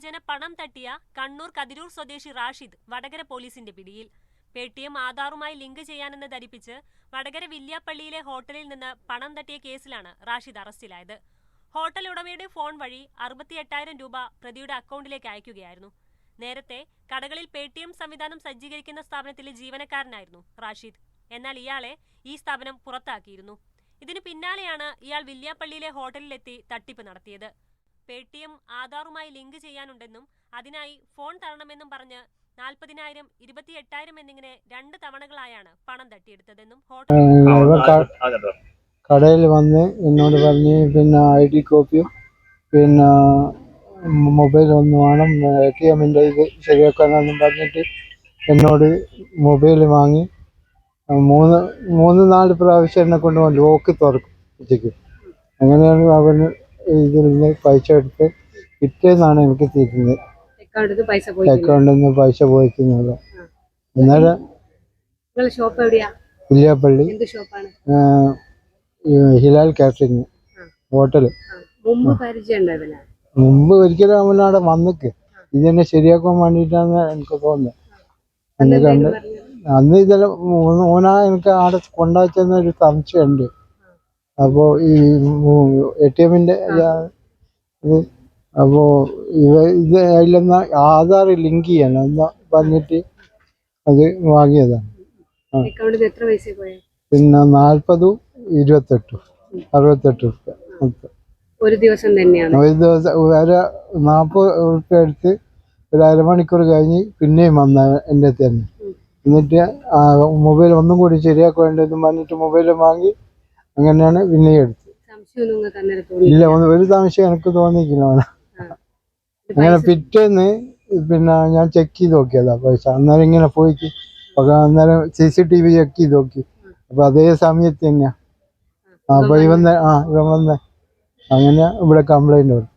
വ്യാജേന പണം തട്ടിയ കണ്ണൂർ കതിരൂർ സ്വദേശി റാഷിദ് വടകര പോലീസിന്റെ പിടിയിൽ. പേടിഎം ആധാറുമായി ലിങ്ക് ചെയ്യാനെന്ന് ധരിപ്പിച്ച് വടകര വില്യാപ്പള്ളിയിലെ ഹോട്ടലിൽ നിന്ന് പണം തട്ടിയ കേസിലാണ് റാഷിദ് അറസ്റ്റിലായത്. ഹോട്ടൽ ഉടമയുടെ ഫോൺ വഴി 68,000 രൂപ പ്രതിയുടെ അക്കൗണ്ടിലേക്ക് അയക്കുകയായിരുന്നു. നേരത്തെ കടകളിൽ പേടിഎം സംവിധാനം സജ്ജീകരിക്കുന്ന സ്ഥാപനത്തിലെ ജീവനക്കാരനായിരുന്നു റാഷിദ്. എന്നാൽ ഇയാളെ ഈ സ്ഥാപനം പുറത്താക്കിയിരുന്നു. ഇതിന് പിന്നാലെയാണ് ഇയാൾ വില്യാപ്പള്ളിയിലെ ഹോട്ടലിലെത്തി തട്ടിപ്പ് നടത്തിയത്. പേടിഎം ആധാറുമായി ലിങ്ക് ചെയ്യാനുണ്ടെന്നും അതിനായി ഫോൺ തരണമെന്നും പറഞ്ഞ് 40,000, 28,000 എന്നിങ്ങനെ 2 തവണകളായാണ് പണം തട്ടിയെടുത്തതെന്നും കടയിൽ വന്ന് എന്നോട് പറഞ്ഞ് പിന്നെ ID കോപ്പിയും പിന്നെ മൊബൈൽ ഒന്ന് വേണം, ATMൻ്റെ ഇത് ശരിയാക്കാനെന്നും പറഞ്ഞിട്ട് എന്നോട് മൊബൈൽ വാങ്ങി 3-4 പ്രാവശ്യം എന്നെ കൊണ്ട് ലോക്ക് തുറക്കും ഉച്ചയ്ക്ക്. അങ്ങനെയാണ് അവന് ഇതിൽ നിന്ന് പൈസ എടുത്ത് പിറ്റേന്നാണ് എനിക്ക് തീരുന്നത്. അക്കൗണ്ടിൽ നിന്ന് പൈസ പോയിക്കുന്നത്. അന്നേരം വില്യാപ്പള്ളി ഹിലാൽ കാറ്ററിംഗ് ഹോട്ടല്. മുമ്പ് ഒരിക്കലും അവനവിടെ വന്നിക്ക് ഇതെന്നെ ശരിയാക്കാൻ വേണ്ടിയിട്ടാണ് എനിക്ക് തോന്നുന്നത്. എന്നെ കണ്ട് അന്ന് ഇതെല്ലാം ഓനാ എനിക്ക് അവിടെ കൊണ്ടാച്ചെന്നൊരു സംശയമുണ്ട്. അപ്പോൾ ഈ ATMൻ്റെ ഇത് അപ്പോൾ ഇത് അതിലൊന്ന് ആധാർ ലിങ്ക് ചെയ്യണം എന്ന് പറഞ്ഞിട്ട് അത് വാങ്ങിയതാണ്. പിന്നെ 40, 28, 68 റുപ്യ. ഒരു ദിവസം തന്നെയാണ്. ഒരു ദിവസം ഒരു 40 റുപ്യ എടുത്ത് ഒരു അരമണിക്കൂർ കഴിഞ്ഞ് പിന്നെയും വന്ന എൻ്റെ അടുത്ത് തന്നെ. എന്നിട്ട് മൊബൈൽ ഒന്നും കൂടി ശരിയാക്കാൻ വേണ്ടതെന്ന് പറഞ്ഞിട്ട് മൊബൈൽ വാങ്ങി അങ്ങനെയാണ് പിന്നെയും എടുത്തത്. ഇല്ല, ഒരു സംശയം എനിക്ക് തോന്നിയിട്ടില്ല. അങ്ങനെ പിറ്റേന്ന് പിന്നെ ഞാൻ ചെക്ക് ചെയ്ത് നോക്കിയതാ പൈസ. അന്നേരം ഇങ്ങനെ പോയിട്ട് അന്നേരം CCTV ചെക്ക് ചെയ്ത് നോക്കി. അപ്പൊ അതേ സമയത്ത് തന്നെയാ. അപ്പൊ ഇവൻ വന്ന അങ്ങനെ ഇവിടെ കംപ്ലൈന്റ് കൊടുത്തു.